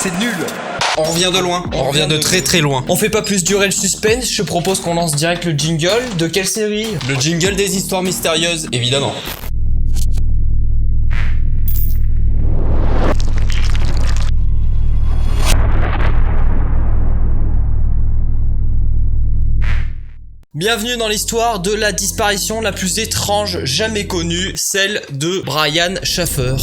c'est nul. On revient de loin, on revient de très très loin. On fait pas plus durer le suspense, je propose qu'on lance direct le jingle. De quelle série? Le jingle des histoires mystérieuses, évidemment. Bienvenue dans l'histoire de la disparition la plus étrange jamais connue, celle de Brian Shaffer.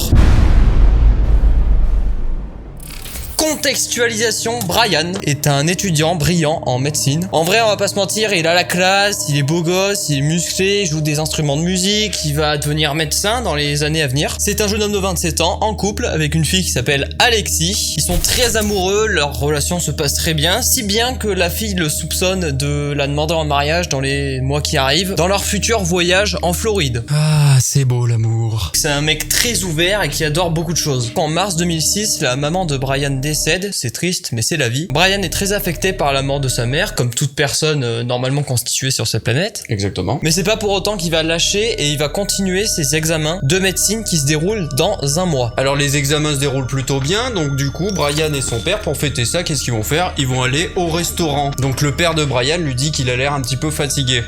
Contextualisation, Brian est un étudiant brillant en médecine. En vrai, on va pas se mentir, il a la classe, il est beau gosse, il est musclé, il joue des instruments de musique, il va devenir médecin dans les années à venir. C'est un jeune homme de 27 ans, en couple, avec une fille qui s'appelle Alexis. Ils sont très amoureux, leur relation se passe très bien, si bien que la fille le soupçonne de la demander en mariage dans les mois qui arrivent, dans leur futur voyage en Floride. Ah, c'est beau l'amour. C'est un mec très ouvert et qui adore beaucoup de choses. En mars 2006, la maman de Brian décède, c'est triste mais c'est la vie. Brian est très affecté par la mort de sa mère, comme toute personne normalement constituée sur cette planète. Exactement. Mais c'est pas pour autant qu'il va lâcher et il va continuer ses examens de médecine qui se déroulent dans un mois. Alors les examens se déroulent plutôt bien, donc du coup Brian et son père, pour fêter ça, qu'est-ce qu'ils vont faire? Ils vont aller au restaurant. Donc le père de Brian lui dit qu'il a l'air un petit peu fatigué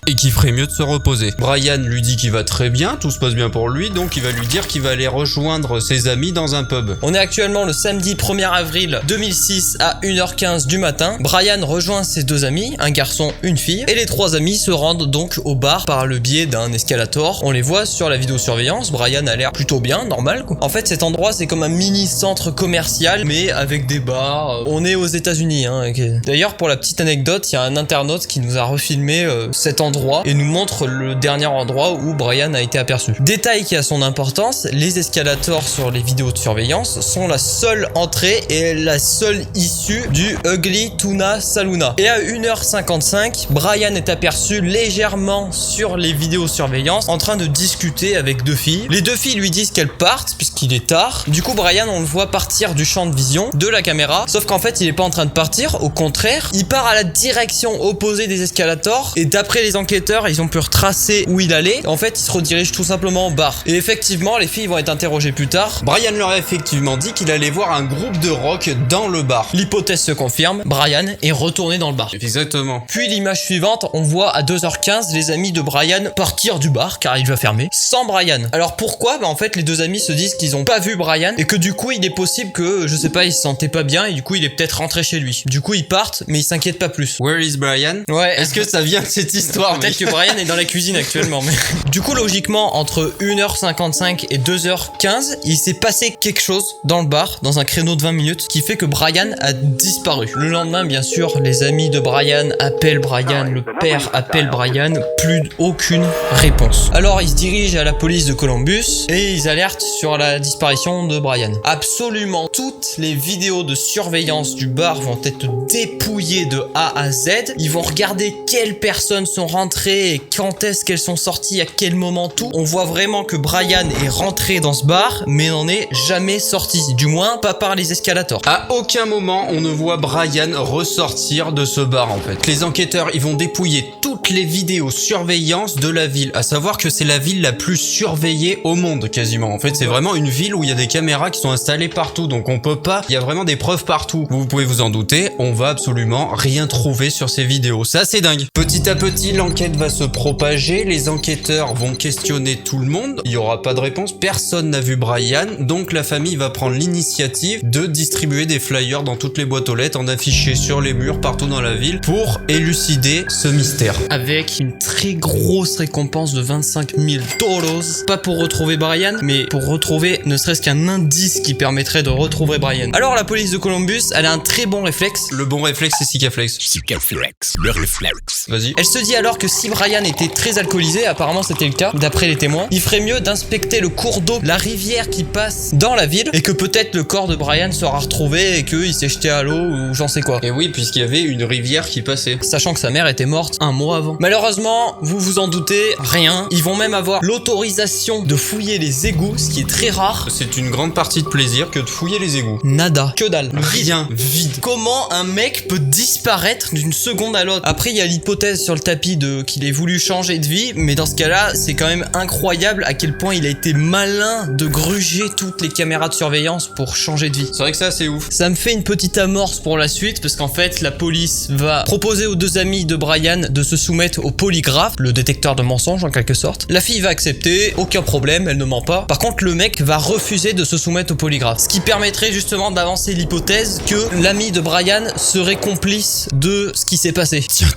et qu'il ferait mieux de se reposer. Brian lui dit qu'il va très bien, tout se passe bien pour lui, donc il va lui dire qu'il va aller rejoindre ses amis dans un pub. On est actuellement le samedi 1er avril 2006 à 1h15 du matin. Brian rejoint ses deux amis, un garçon, une fille, et les trois amis se rendent donc au bar par le biais d'un escalator. On les voit sur la vidéosurveillance, Brian a l'air plutôt bien, normal quoi. En fait cet endroit c'est comme un mini centre commercial mais avec des bars. On est aux États-Unis hein. D'ailleurs pour la petite anecdote, il y a un internaute qui nous a refilmé cet endroit et nous montre le dernier endroit où Brian a été aperçu. Détail qui a son importance, les escalators sur les vidéos de surveillance sont la seule entrée et la seule issue du Ugly Tuna Saloon. Et à 1h55, Brian est aperçu légèrement sur les vidéos surveillance en train de discuter avec deux filles. Les deux filles lui disent qu'elles partent puisqu'il est tard. Du coup Brian on le voit partir du champ de vision de la caméra, sauf qu'en fait il est pas en train de partir, au contraire, il part à la direction opposée des escalators et d'après les enquêteurs, ils ont pu retracer où il allait. En fait, il se redirige tout simplement au bar. Et effectivement, les filles vont être interrogées plus tard. Brian leur a effectivement dit qu'il allait voir un groupe de rock dans le bar. L'hypothèse se confirme, Brian est retourné dans le bar. Exactement. Puis l'image suivante, on voit à 2h15 les amis de Brian partir du bar car il va fermer, sans Brian. Alors pourquoi? En fait, les deux amis se disent qu'ils ont pas vu Brian et que du coup, il est possible que, je sais pas, il se sentait pas bien et du coup, il est peut-être rentré chez lui. Du coup, ils partent, mais ils s'inquiètent pas plus. Where is Brian? Ouais. Est-ce que ça vient de cette histoire? Peut-être que Brian est dans la cuisine actuellement, mais... Du coup, logiquement, entre 1h55 et 2h15, il s'est passé quelque chose dans le bar, dans un créneau de 20 minutes, qui fait que Brian a disparu. Le lendemain, bien sûr, les amis de Brian appellent Brian, le père appelle Brian, plus aucune réponse. Alors, ils se dirigent à la police de Columbus et ils alertent sur la disparition de Brian. Absolument toutes les vidéos de surveillance du bar vont être dépouillées de A à Z. Ils vont regarder quelles personnes sont rentrées et quand est-ce qu'elles sont sorties, à quel moment, tout. On voit vraiment que Brian est rentré dans ce bar, mais n'en est jamais sorti. Du moins, pas par les escalators. À aucun moment, on ne voit Brian ressortir de ce bar, en fait. Les enquêteurs, ils vont dépouiller toutes les vidéos surveillance de la ville. À savoir que c'est la ville la plus surveillée au monde, quasiment. En fait, c'est vraiment une ville où il y a des caméras qui sont installées partout. Donc, on peut pas... Il y a vraiment des preuves partout. Vous pouvez vous en douter, on va absolument rien trouver sur ces vidéos. Ça, c'est dingue. Petit à petit, l'enquête va se propager, les enquêteurs vont questionner tout le monde, il n'y aura pas de réponse, personne n'a vu Brian, donc la famille va prendre l'initiative de distribuer des flyers dans toutes les boîtes aux lettres, en afficher sur les murs partout dans la ville pour élucider ce mystère. Avec une très grosse récompense de 25 000 $, pas pour retrouver Brian, mais pour retrouver ne serait-ce qu'un indice qui permettrait de retrouver Brian. Alors la police de Columbus, elle a un très bon réflexe. Le bon réflexe, c'est Sikaflex. Sikaflex, le réflexe. Vas-y. Elle se dit alors que si Brian était très alcoolisé, apparemment c'était le cas, d'après les témoins, il ferait mieux d'inspecter le cours d'eau, la rivière qui passe dans la ville, et que peut-être le corps de Brian sera retrouvé et qu'il s'est jeté à l'eau ou j'en sais quoi. Et oui, puisqu'il y avait une rivière qui passait. Sachant que sa mère était morte un mois avant. Malheureusement, vous vous en doutez, rien. Ils vont même avoir l'autorisation de fouiller les égouts, ce qui est très rare. C'est une grande partie de plaisir que de fouiller les égouts. Nada. Que dalle. Rien. Vide. Comment un mec peut disparaître d'une seconde à l'autre? Après, il y a l'hypothèse sur le tapis qu'il ait voulu changer de vie, mais dans ce cas-là, c'est quand même incroyable à quel point il a été malin de gruger toutes les caméras de surveillance pour changer de vie. C'est vrai que ça, c'est ouf. Ça me fait une petite amorce pour la suite, parce qu'en fait, la police va proposer aux deux amis de Brian de se soumettre au polygraphe, le détecteur de mensonges en quelque sorte. La fille va accepter, aucun problème, elle ne ment pas. Par contre, le mec va refuser de se soumettre au polygraphe, ce qui permettrait justement d'avancer l'hypothèse que l'ami de Brian serait complice de ce qui s'est passé. Tiens.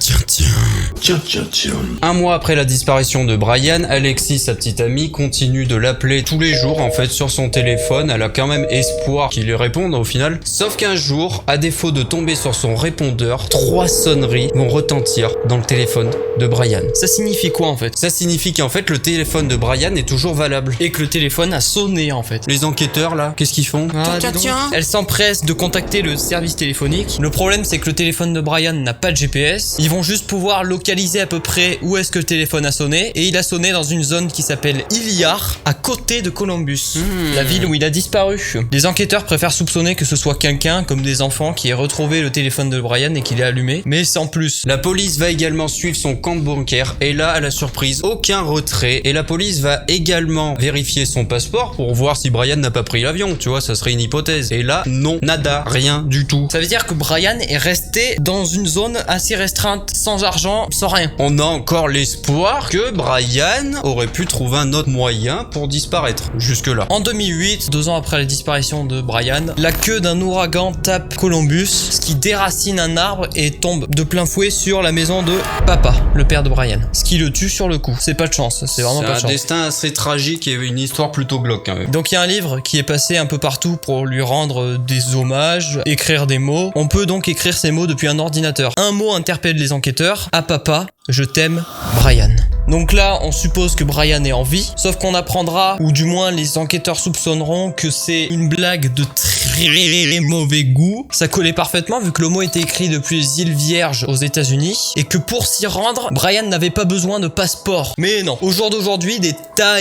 Un mois après la disparition de Brian, Alexis, sa petite amie, continue de l'appeler tous les jours en fait sur son téléphone. Elle a quand même espoir qu'il lui réponde au final. Sauf qu'un jour, à défaut de tomber sur son répondeur, 3 sonneries vont retentir dans le téléphone de Brian. Ça signifie quoi en fait? Ça signifie qu'en fait le téléphone de Brian est toujours valable. Et que le téléphone a sonné en fait. Les enquêteurs là, qu'est-ce qu'ils font? Tiens. Elle s'empresse de contacter le service téléphonique. Le problème c'est que le téléphone de Brian n'a pas de GPS. Ils vont juste pouvoir localiser à peu près où est-ce que le téléphone a sonné. Et il a sonné dans une zone qui s'appelle Iliar, à côté de Columbus, la ville où il a disparu. Les enquêteurs préfèrent soupçonner que ce soit quelqu'un, comme des enfants, qui ait retrouvé le téléphone de Brian et qui l'ait allumé. Mais sans plus. La police va également suivre son compte bancaire. Et là, à la surprise, aucun retrait. Et la police va également vérifier son passeport pour voir si Brian n'a pas pris l'avion. Tu vois, ça serait une hypothèse. Et là, non, nada, rien du tout. Ça veut dire que Brian est resté dans une zone assez restreinte, sans argent, sans rien. On a encore l'espoir que Brian aurait pu trouver un autre moyen pour disparaître. Jusque-là. En 2008, 2 ans après la disparition de Brian, la queue d'un ouragan tape Columbus, ce qui déracine un arbre et tombe de plein fouet sur la maison de Papa, le père de Brian. Ce qui le tue sur le coup. C'est pas de chance, c'est vraiment pas de chance. C'est un destin assez tragique et une histoire plutôt glauque quand même. Donc il y a un livre qui est passé un peu partout pour lui rendre des hommages, écrire des mots. On peut donc écrire ces mots depuis un ordinateur. Un mot interpelle les enquêteurs. À papa, je t'aime, Brian. Donc là, on suppose que Brian est en vie, sauf qu'on apprendra, ou du moins les enquêteurs soupçonneront que c'est une blague de très mauvais goût. Ça collait parfaitement vu que le mot était écrit depuis les îles Vierges aux États-Unis et que pour s'y rendre, Brian n'avait pas besoin de passeport. Mais non, au jour d'aujourd'hui, des tas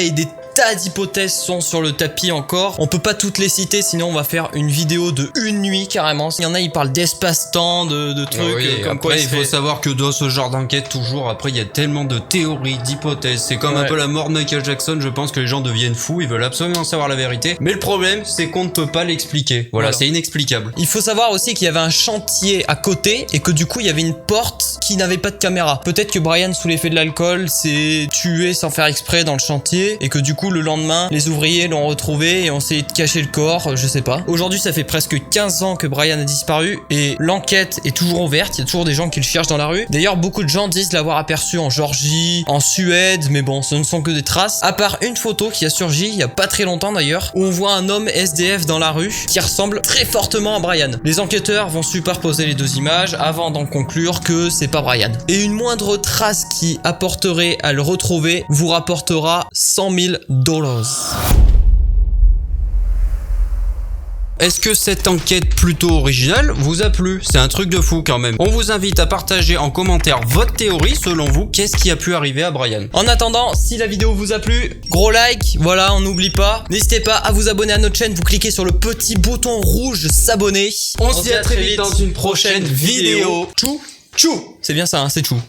d'hypothèses sont sur le tapis encore. On peut pas toutes les citer, sinon on va faire une vidéo de 1 nuit carrément. Il y en a, ils parlent d'espace-temps, de trucs. Oui, comme après, quoi il faut savoir que dans ce genre d'enquête, toujours, après, il y a tellement de théories, d'hypothèses. C'est comme un peu la mort de Michael Jackson. Je pense que les gens deviennent fous. Ils veulent absolument savoir la vérité. Mais le problème, c'est qu'on ne peut pas l'expliquer. Voilà, c'est inexplicable. Il faut savoir aussi qu'il y avait un chantier à côté et que du coup, il y avait une porte qui n'avait pas de caméra. Peut-être que Brian, sous l'effet de l'alcool, s'est tué sans faire exprès dans le chantier et que du coup, le lendemain, les ouvriers l'ont retrouvé et ont essayé de cacher le corps, je sais pas. Aujourd'hui, ça fait presque 15 ans que Brian a disparu et l'enquête est toujours ouverte, il y a toujours des gens qui le cherchent dans la rue. D'ailleurs, beaucoup de gens disent l'avoir aperçu en Géorgie, en Suède, mais bon, ce ne sont que des traces. À part une photo qui a surgi il y a pas très longtemps d'ailleurs, où on voit un homme SDF dans la rue qui ressemble très fortement à Brian. Les enquêteurs vont superposer les 2 images avant d'en conclure que c'est pas Brian. Et une moindre trace qui apporterait à le retrouver vous rapportera $100,000. Est-ce que cette enquête plutôt originale vous a plu? C'est un truc de fou quand même. On vous invite à partager en commentaire votre théorie. Selon vous, qu'est-ce qui a pu arriver à Brian? En attendant, si la vidéo vous a plu, gros like, voilà, on n'oublie pas. N'hésitez pas à vous abonner à notre chaîne, vous cliquez sur le petit bouton rouge s'abonner. On se dit à très vite dans une prochaine vidéo. Tchou, tchou. C'est bien ça, hein, c'est tchou.